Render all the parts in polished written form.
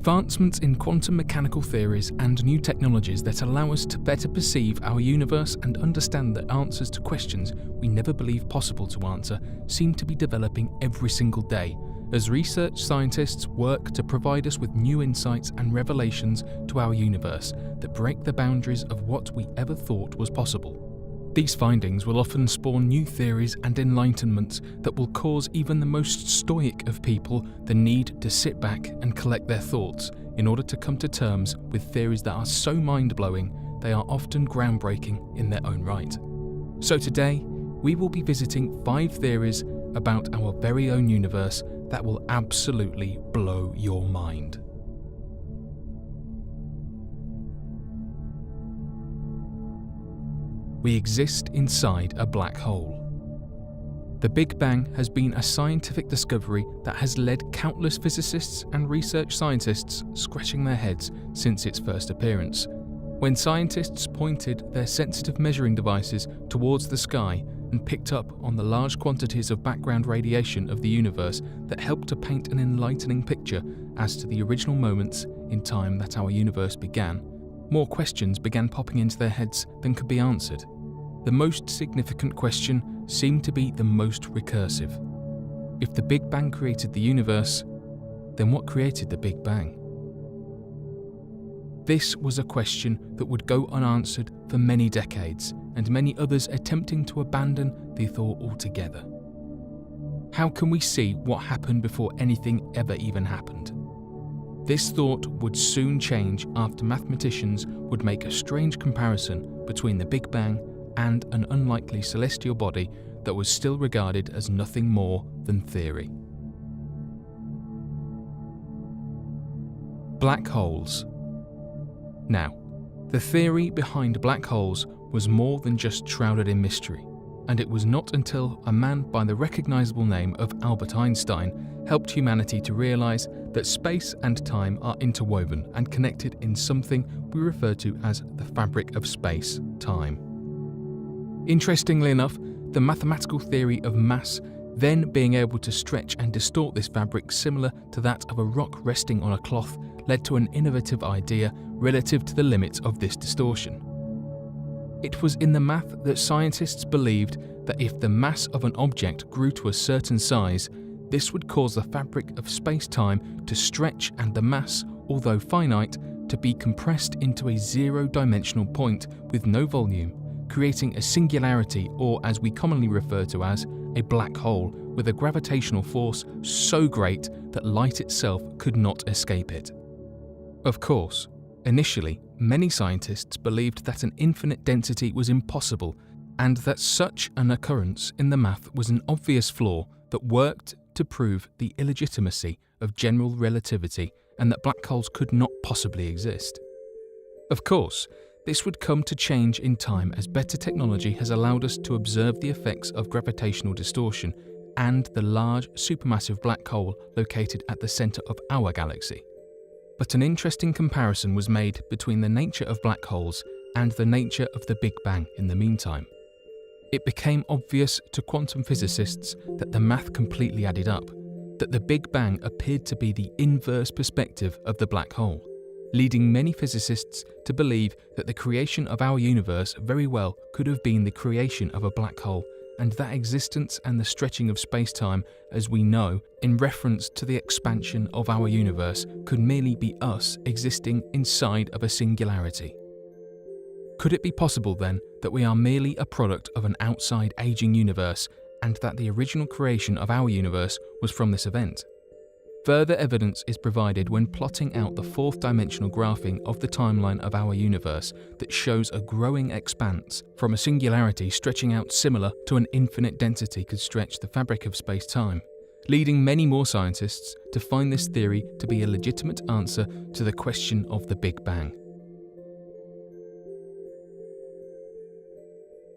Advancements in quantum mechanical theories and new technologies that allow us to better perceive our universe and understand the answers to questions we never believed possible to answer seem to be developing every single day, as research scientists work to provide us with new insights and revelations to our universe that break the boundaries of what we ever thought was possible. These findings will often spawn new theories and enlightenments that will cause even the most stoic of people the need to sit back and collect their thoughts in order to come to terms with theories that are so mind-blowing they are often groundbreaking in their own right. So today, we will be visiting 5 theories about our very own universe that will absolutely blow your mind. We exist inside a black hole. The Big Bang has been a scientific discovery that has led countless physicists and research scientists scratching their heads since its first appearance. When scientists pointed their sensitive measuring devices towards the sky and picked up on the large quantities of background radiation of the universe that helped to paint an enlightening picture as to the original moments in time that our universe began, more questions began popping into their heads than could be answered. The most significant question seemed to be the most recursive. If the Big Bang created the universe, then what created the Big Bang? This was a question that would go unanswered for many decades, and many others attempting to abandon the thought altogether. How can we see what happened before anything ever even happened? This thought would soon change after mathematicians would make a strange comparison between the Big Bang and an unlikely celestial body that was still regarded as nothing more than theory. Black holes. Now, the theory behind black holes was more than just shrouded in mystery, and it was not until a man by the recognizable name of Albert Einstein helped humanity to realize that space and time are interwoven and connected in something we refer to as the fabric of space-time. Interestingly enough, the mathematical theory of mass then being able to stretch and distort this fabric similar to that of a rock resting on a cloth led to an innovative idea relative to the limits of this distortion. It was in the math that scientists believed that if the mass of an object grew to a certain size, this would cause the fabric of space-time to stretch and the mass, although finite, to be compressed into a zero-dimensional point with no volume, creating a singularity, or as we commonly refer to as, a black hole with a gravitational force so great that light itself could not escape it. Of course, initially, many scientists believed that an infinite density was impossible and that such an occurrence in the math was an obvious flaw that worked to prove the illegitimacy of general relativity and that black holes could not possibly exist. Of course, this would come to change in time as better technology has allowed us to observe the effects of gravitational distortion and the large supermassive black hole located at the center of our galaxy. But an interesting comparison was made between the nature of black holes and the nature of the Big Bang in the meantime. It became obvious to quantum physicists that the math completely added up, that the Big Bang appeared to be the inverse perspective of the black hole, leading many physicists to believe that the creation of our universe very well could have been the creation of a black hole, and that existence and the stretching of space-time as we know in reference to the expansion of our universe could merely be us existing inside of a singularity. Could it be possible then that we are merely a product of an outside aging universe and that the original creation of our universe was from this event? Further evidence is provided when plotting out the fourth-dimensional graphing of the timeline of our universe that shows a growing expanse from a singularity stretching out similar to an infinite density could stretch the fabric of space-time, leading many more scientists to find this theory to be a legitimate answer to the question of the Big Bang.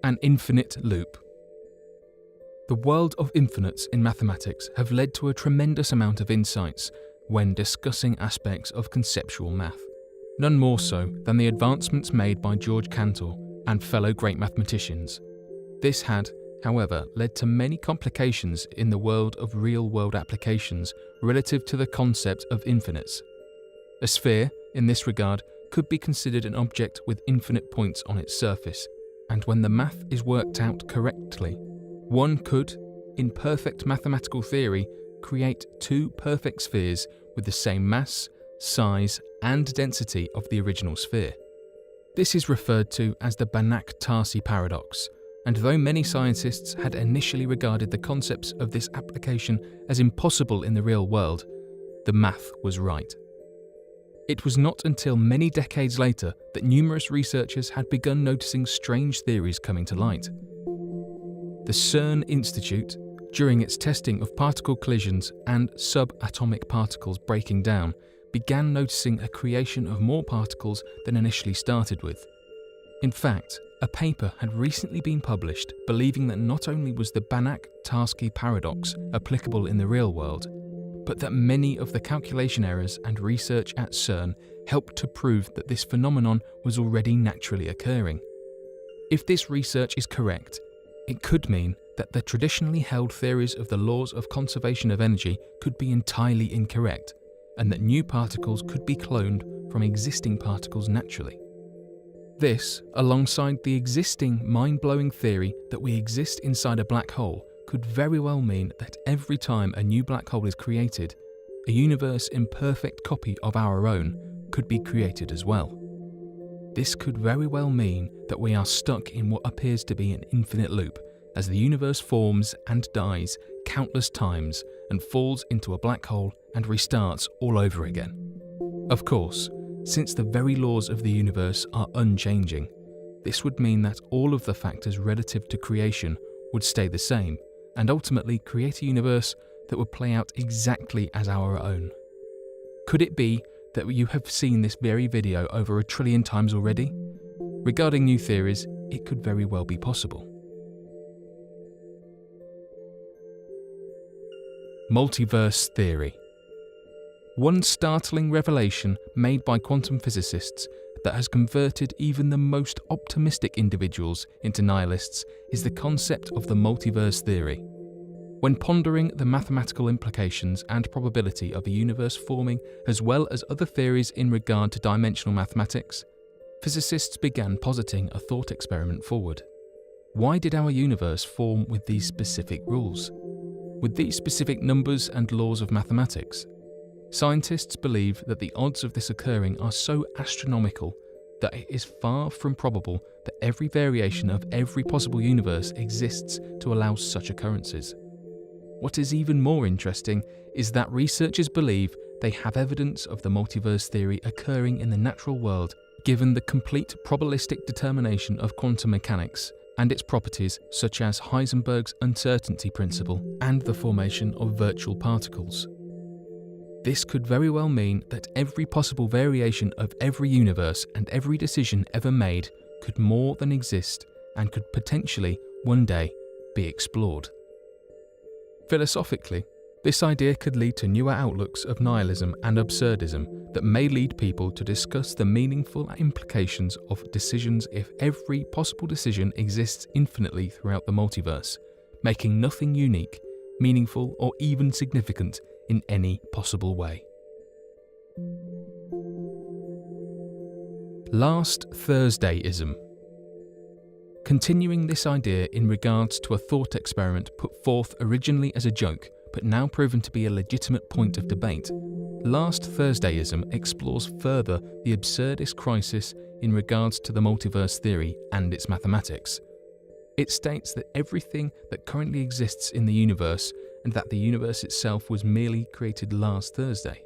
An infinite loop. The world of infinites in mathematics have led to a tremendous amount of insights when discussing aspects of conceptual math, none more so than the advancements made by George Cantor and fellow great mathematicians. This had, however, led to many complications in the world of real-world applications relative to the concept of infinites. A sphere, in this regard, could be considered an object with infinite points on its surface, and when the math is worked out correctly, one could, in perfect mathematical theory, create two perfect spheres with the same mass, size, and density of the original sphere. This is referred to as the Banach-Tarski paradox, and though many scientists had initially regarded the concepts of this application as impossible in the real world, the math was right. It was not until many decades later that numerous researchers had begun noticing strange theories coming to light. The CERN Institute, during its testing of particle collisions and subatomic particles breaking down, began noticing a creation of more particles than initially started with. In fact, a paper had recently been published believing that not only was the Banach-Tarski paradox applicable in the real world, but that many of the calculation errors and research at CERN helped to prove that this phenomenon was already naturally occurring. If this research is correct, it could mean that the traditionally held theories of the laws of conservation of energy could be entirely incorrect, and that new particles could be cloned from existing particles naturally. This, alongside the existing mind-blowing theory that we exist inside a black hole, could very well mean that every time a new black hole is created, a universe imperfect copy of our own could be created as well. This could very well mean that we are stuck in what appears to be an infinite loop as the universe forms and dies countless times and falls into a black hole and restarts all over again. Of course, since the very laws of the universe are unchanging, this would mean that all of the factors relative to creation would stay the same, and ultimately create a universe that would play out exactly as our own. Could it be that you have seen this very video over 1 trillion times already? Regarding new theories, it could very well be possible. Multiverse Theory. One startling revelation made by quantum physicists that has converted even the most optimistic individuals into nihilists is the concept of the multiverse theory. When pondering the mathematical implications and probability of a universe forming, as well as other theories in regard to dimensional mathematics, physicists began positing a thought experiment forward. Why did our universe form with these specific rules? With these specific numbers and laws of mathematics? Scientists believe that the odds of this occurring are so astronomical that it is far from probable that every variation of every possible universe exists to allow such occurrences. What is even more interesting is that researchers believe they have evidence of the multiverse theory occurring in the natural world, given the complete probabilistic determination of quantum mechanics and its properties such as Heisenberg's uncertainty principle and the formation of virtual particles. This could very well mean that every possible variation of every universe and every decision ever made could more than exist and could potentially, one day, be explored. Philosophically, this idea could lead to newer outlooks of nihilism and absurdism that may lead people to discuss the meaningful implications of decisions if every possible decision exists infinitely throughout the multiverse, making nothing unique, meaningful, or even significant in any possible way. Last Thursdayism. Continuing this idea in regards to a thought experiment put forth originally as a joke, but now proven to be a legitimate point of debate, Last Thursdayism explores further the absurdist crisis in regards to the multiverse theory and its mathematics. It states that everything that currently exists in the universe and that the universe itself was merely created last Thursday.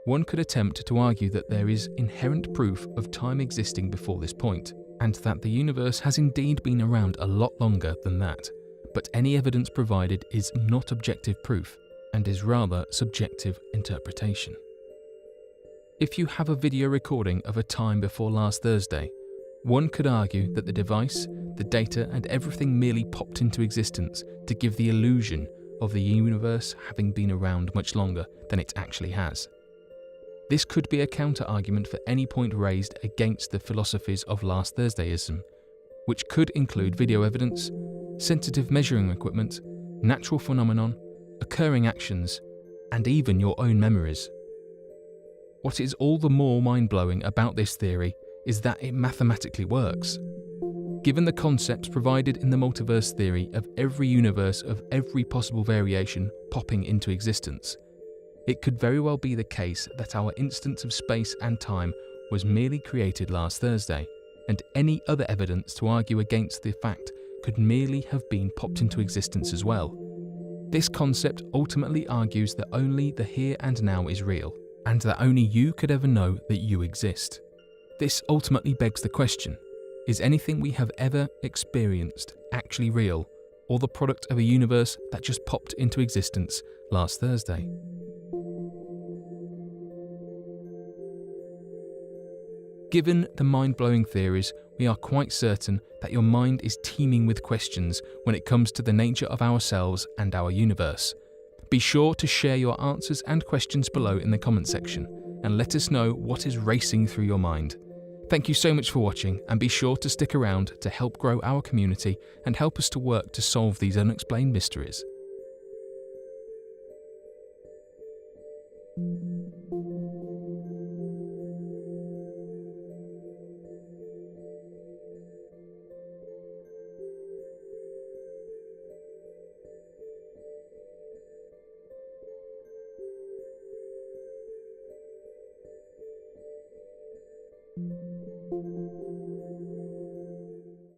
One could attempt to argue that there is inherent proof of time existing before this point, and that the universe has indeed been around a lot longer than that, but any evidence provided is not objective proof, and is rather subjective interpretation. If you have a video recording of a time before last Thursday, one could argue that the device, the data, and everything merely popped into existence to give the illusion of the universe having been around much longer than it actually has. This could be a counter-argument for any point raised against the philosophies of Last Thursdayism, which could include video evidence, sensitive measuring equipment, natural phenomenon, occurring actions, and even your own memories. What is all the more mind-blowing about this theory is that it mathematically works. Given the concepts provided in the multiverse theory of every universe of every possible variation popping into existence, it could very well be the case that our instance of space and time was merely created last Thursday, and any other evidence to argue against the fact could merely have been popped into existence as well. This concept ultimately argues that only the here and now is real, and that only you could ever know that you exist. This ultimately begs the question, is anything we have ever experienced actually real, or the product of a universe that just popped into existence last Thursday? Given the mind-blowing theories, we are quite certain that your mind is teeming with questions when it comes to the nature of ourselves and our universe. Be sure to share your answers and questions below in the comment section, and let us know what is racing through your mind. Thank you so much for watching, and be sure to stick around to help grow our community and help us to work to solve these unexplained mysteries.